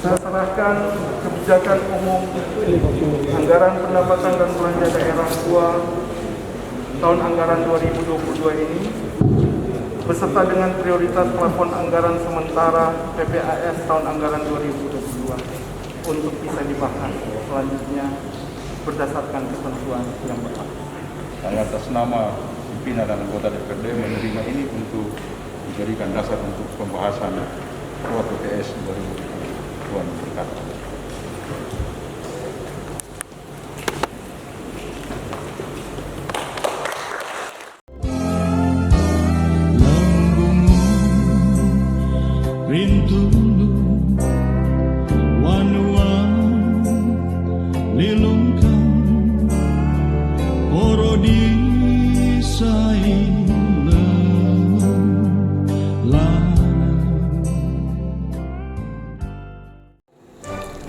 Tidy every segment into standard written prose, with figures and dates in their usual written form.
berdasarkan kebijakan umum anggaran pendapatan dan belanja daerah 2 tahun anggaran 2022 ini beserta dengan prioritas plafon anggaran sementara PPAS tahun anggaran 2022 untuk bisa dibahas selanjutnya berdasarkan ketentuan yang berlaku. Atas nama pimpinan dan anggota DPRD menerima ini untuk dijadikan dasar untuk pembahasan PPAS 2022. Tuhan berkata. Rintulu wanuan lilungkan oro di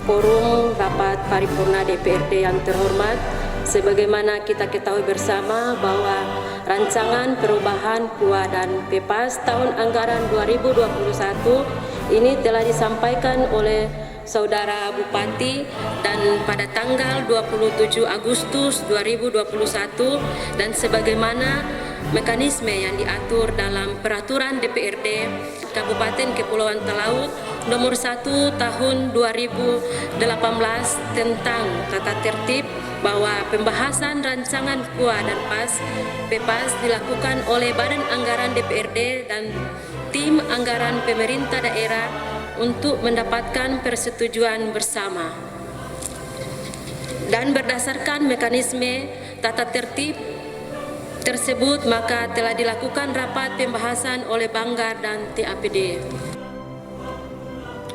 Forum rapat paripurna DPRD yang terhormat, sebagaimana kita ketahui bersama bahwa rancangan perubahan KUA dan PEPAS tahun anggaran 2021 ini telah disampaikan oleh Saudara Bupati dan pada tanggal 27 Agustus 2021 dan sebagaimana mekanisme yang diatur dalam peraturan DPRD Kabupaten Kepulauan Talaut nomor 1 tahun 2018 tentang tata tertib bahwa pembahasan rancangan KUA dan PEPAS dilakukan oleh Badan Anggaran DPRD dan tim anggaran pemerintah daerah untuk mendapatkan persetujuan bersama. Dan berdasarkan mekanisme tata tertib tersebut maka telah dilakukan rapat pembahasan oleh Banggar dan TAPD.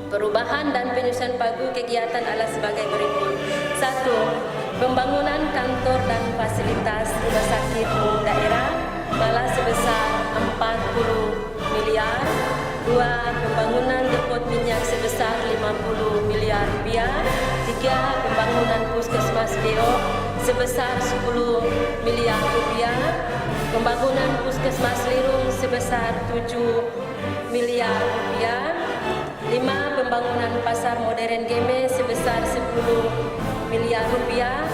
Perubahan dan penyusunan pagu kegiatan adalah sebagai berikut. 1. Pembangunan kantor dan fasilitas rumah sakit umum daerah malah sebesar 40 miliar. 2. Pembangunan depot minyak sebesar 50 miliar rupiah. 3. Pembangunan puskesmas BO sebesar 10 miliar rupiah. Pembangunan puskesmas Lirung sebesar 7 miliar rupiah. 5. Pembangunan pasar modern Geme sebesar 10 miliar rupiah.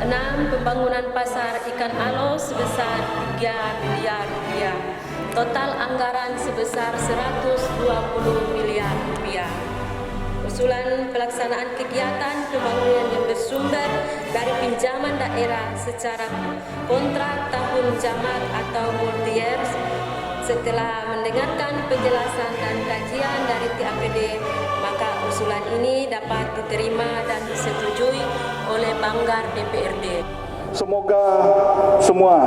6. Pembangunan pasar ikan alo sebesar 3 miliar rupiah. Total anggaran sebesar 120 miliar rupiah. Usulan pelaksanaan kegiatan pembangunan yang bersumber dari pinjaman daerah secara kontrak tahun jamak atau multi-year. Setelah mendengarkan penjelasan dan kajian dari TAPD, maka usulan ini dapat diterima dan disetujui oleh Banggar DPRD. Semoga semua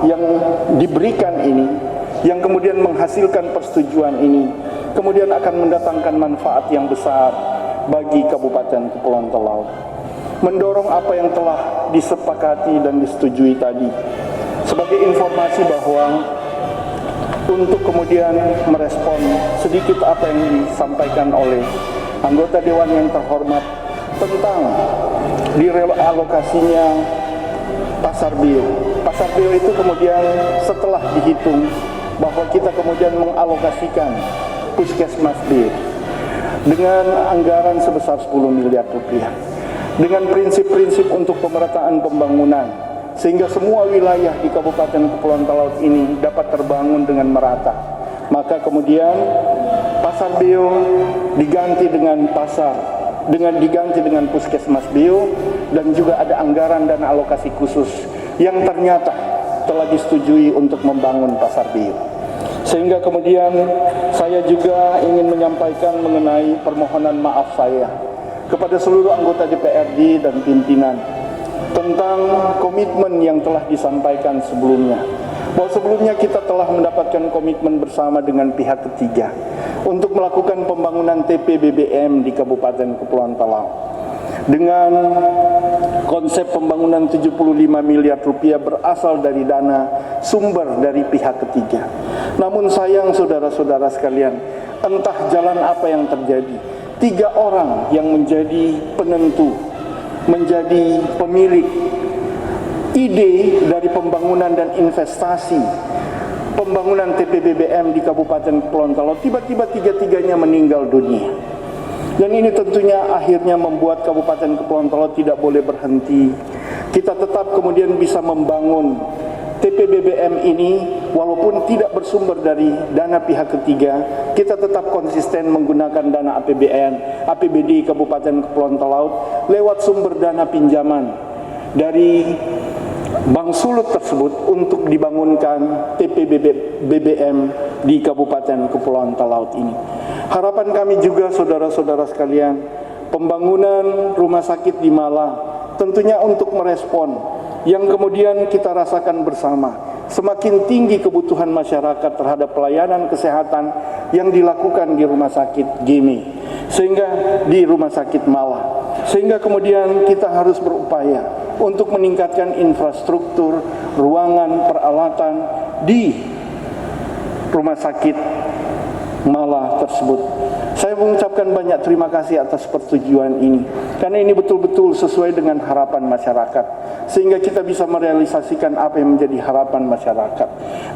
yang diberikan ini, yang kemudian menghasilkan persetujuan ini, kemudian akan mendatangkan manfaat yang besar bagi Kabupaten Kepulauan Talaut. Mendorong apa yang telah disepakati dan disetujui tadi. Sebagai informasi bahwa untuk kemudian merespon sedikit apa yang disampaikan oleh anggota Dewan yang terhormat tentang direalokasinya Pasar Bio. Pasar Bio itu kemudian setelah dihitung bahwa kita kemudian mengalokasikan Puskesmas Bio dengan anggaran sebesar 10 miliar rupiah dengan prinsip-prinsip untuk pemerataan pembangunan sehingga semua wilayah di Kabupaten Kepulauan Talaut ini dapat terbangun dengan merata. Maka kemudian Pasar Bio diganti dengan diganti dengan Puskesmas Bio, dan juga ada anggaran dan alokasi khusus yang ternyata telah disetujui untuk membangun Pasar Bio. Sehingga kemudian saya juga ingin menyampaikan mengenai permohonan maaf saya kepada seluruh anggota DPRD dan pimpinan tentang komitmen yang telah disampaikan sebelumnya. Bahwa sebelumnya kita telah mendapatkan komitmen bersama dengan pihak ketiga untuk melakukan pembangunan TPBBM di Kabupaten Kepulauan Talaut dengan konsep pembangunan 75 miliar rupiah berasal dari dana sumber dari pihak ketiga. Namun sayang saudara-saudara sekalian, entah jalan apa yang terjadi, 3 orang yang menjadi penentu, menjadi pemilik ide dari pembangunan dan investasi pembangunan TPBBM di Kabupaten Kepulauan Talaut, tiba-tiba 3-tiganya meninggal dunia. Dan ini tentunya akhirnya membuat Kabupaten Kepulauan Talaut tidak boleh berhenti. Kita tetap kemudian bisa membangun TPBBM ini walaupun tidak bersumber dari dana pihak ketiga, kita tetap konsisten menggunakan dana APBD Kabupaten Kepulauan Talaut lewat sumber dana pinjaman dari Bank Sulut tersebut untuk dibangunkan TPBBM di Kabupaten Kepulauan Talaut ini. Harapan kami juga saudara-saudara sekalian, pembangunan rumah sakit di Malah tentunya untuk merespon yang kemudian kita rasakan bersama, semakin tinggi kebutuhan masyarakat terhadap pelayanan kesehatan yang dilakukan di rumah sakit GIMI, sehingga di rumah sakit Malah, sehingga kemudian kita harus berupaya untuk meningkatkan infrastruktur, ruangan, peralatan di rumah sakit Malah tersebut. Saya mengucapkan banyak terima kasih atas persetujuan ini, karena ini betul-betul sesuai dengan harapan masyarakat, sehingga kita bisa merealisasikan apa yang menjadi harapan masyarakat.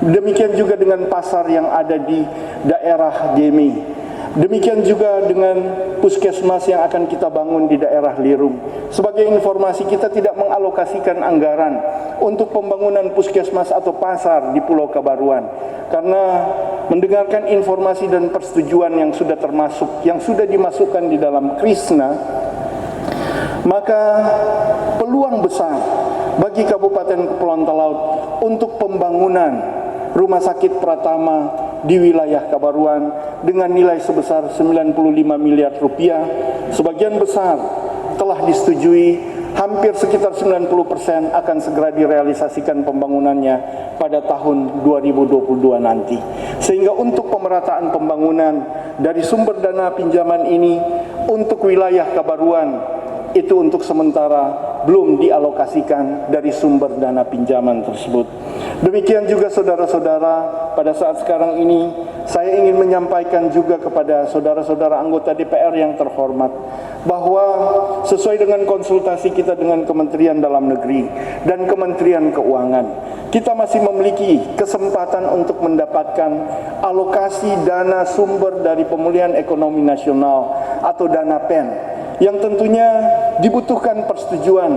Demikian juga dengan pasar yang ada di daerah Gemi. Demikian juga dengan puskesmas yang akan kita bangun di daerah Lirung. Sebagai informasi, kita tidak mengalokasikan anggaran untuk pembangunan puskesmas atau pasar di Pulau Kabaruan, karena mendengarkan informasi dan persetujuan yang sudah dimasukkan di dalam Krisna, maka peluang besar bagi Kabupaten Kepulauan Talaut untuk pembangunan rumah sakit Pratama di wilayah Kabaruan dengan nilai sebesar 95 miliar rupiah, sebagian besar telah disetujui, hampir sekitar 90% akan segera direalisasikan pembangunannya pada tahun 2022 nanti. Sehingga untuk pemerataan pembangunan dari sumber dana pinjaman ini untuk wilayah Kabaruan itu untuk sementara belum dialokasikan dari sumber dana pinjaman tersebut. Demikian juga saudara-saudara, pada saat sekarang ini saya ingin menyampaikan juga kepada saudara-saudara anggota DPR yang terhormat bahwa sesuai dengan konsultasi kita dengan Kementerian Dalam Negeri dan Kementerian Keuangan, kita masih memiliki kesempatan untuk mendapatkan alokasi dana sumber dari pemulihan ekonomi nasional atau dana PEN, yang tentunya dibutuhkan persetujuan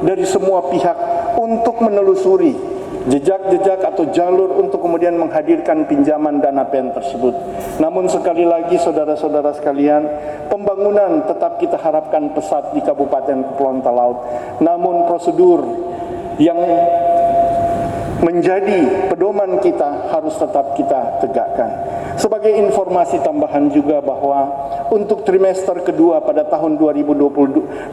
dari semua pihak untuk menelusuri jejak-jejak atau jalur untuk kemudian menghadirkan pinjaman dana PEN tersebut. Namun sekali lagi saudara-saudara sekalian, pembangunan tetap kita harapkan pesat di Kabupaten Kepulauan Talaut. Namun prosedur yang menjadi pedoman kita harus tetap kita tegakkan. Sebagai informasi tambahan juga bahwa untuk trimester kedua pada tahun 2021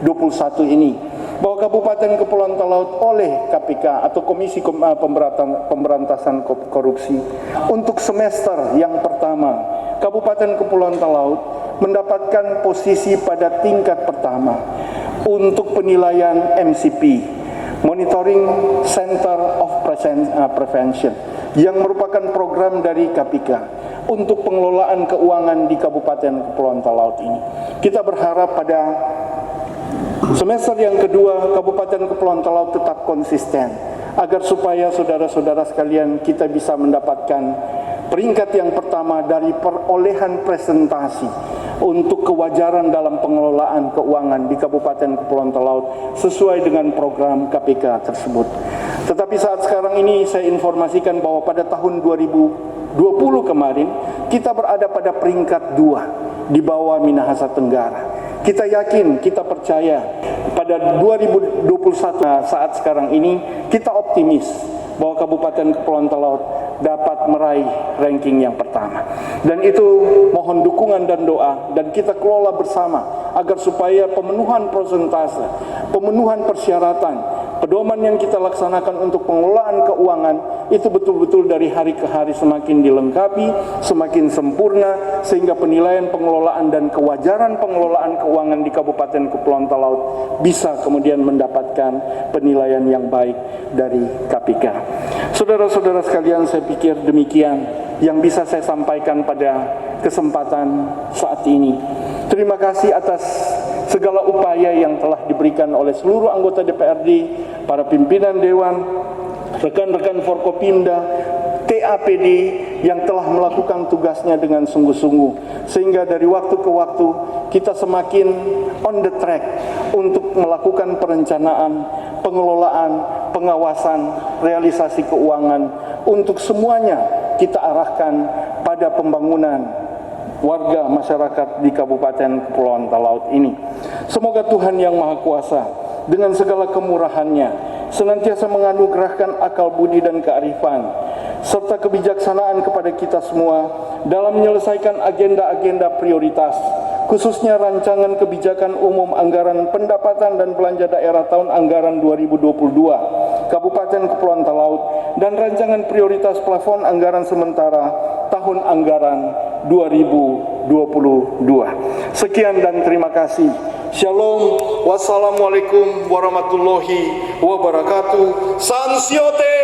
ini, bahwa Kabupaten Kepulauan Talaut oleh KPK atau Komisi Pemberantasan Korupsi untuk semester yang pertama, Kabupaten Kepulauan Talaut mendapatkan posisi pada tingkat pertama untuk penilaian MCP, Monitoring Center of Prevention, yang merupakan program dari KPK untuk pengelolaan keuangan di Kabupaten Kepulauan Talaut ini. Kita berharap pada semester yang kedua Kabupaten Kepulauan Talaut tetap konsisten, agar supaya saudara-saudara sekalian kita bisa mendapatkan peringkat yang pertama dari perolehan presentasi untuk kewajaran dalam pengelolaan keuangan di Kabupaten Kepulauan Talaut sesuai dengan program KPK tersebut. Tetapi saat sekarang ini saya informasikan bahwa pada tahun 2020 kemarin kita berada pada peringkat 2 di bawah Minahasa Tenggara. Kita yakin, kita percaya pada 2021 saat sekarang ini kita optimis bahwa Kabupaten Kepulauan Talaut dapat meraih ranking yang pertama. Dan itu mohon dukungan dan doa, dan kita kelola bersama agar supaya pemenuhan persentase, pemenuhan persyaratan, pedoman yang kita laksanakan untuk pengelolaan keuangan itu betul-betul dari hari ke hari semakin dilengkapi, semakin sempurna, sehingga penilaian pengelolaan dan kewajaran pengelolaan keuangan di Kabupaten Kepulauan Talaut bisa kemudian mendapatkan penilaian yang baik dari KPK. Saudara-saudara sekalian, saya pikir demikian yang bisa saya sampaikan pada kesempatan saat ini. Terima kasih atas segala upaya yang telah diberikan oleh seluruh anggota DPRD, para pimpinan Dewan, rekan-rekan Forkopimda, TA APD yang telah melakukan tugasnya dengan sungguh-sungguh, sehingga dari waktu ke waktu kita semakin on the track untuk melakukan perencanaan, pengelolaan, pengawasan, realisasi keuangan untuk semuanya kita arahkan pada pembangunan warga masyarakat di Kabupaten Kepulauan Talaut ini. Semoga Tuhan Yang Maha Kuasa dengan segala kemurahannya senantiasa menganugerahkan akal budi dan kearifan serta kebijaksanaan kepada kita semua dalam menyelesaikan agenda-agenda prioritas, khususnya rancangan kebijakan umum anggaran pendapatan dan belanja daerah tahun anggaran 2022 Kabupaten Kepulauan Talaut dan rancangan prioritas plafon anggaran sementara tahun anggaran 2022. Sekian dan terima kasih. Shalom, wassalamualaikum warahmatullahi wabarakatuh. Sansiote.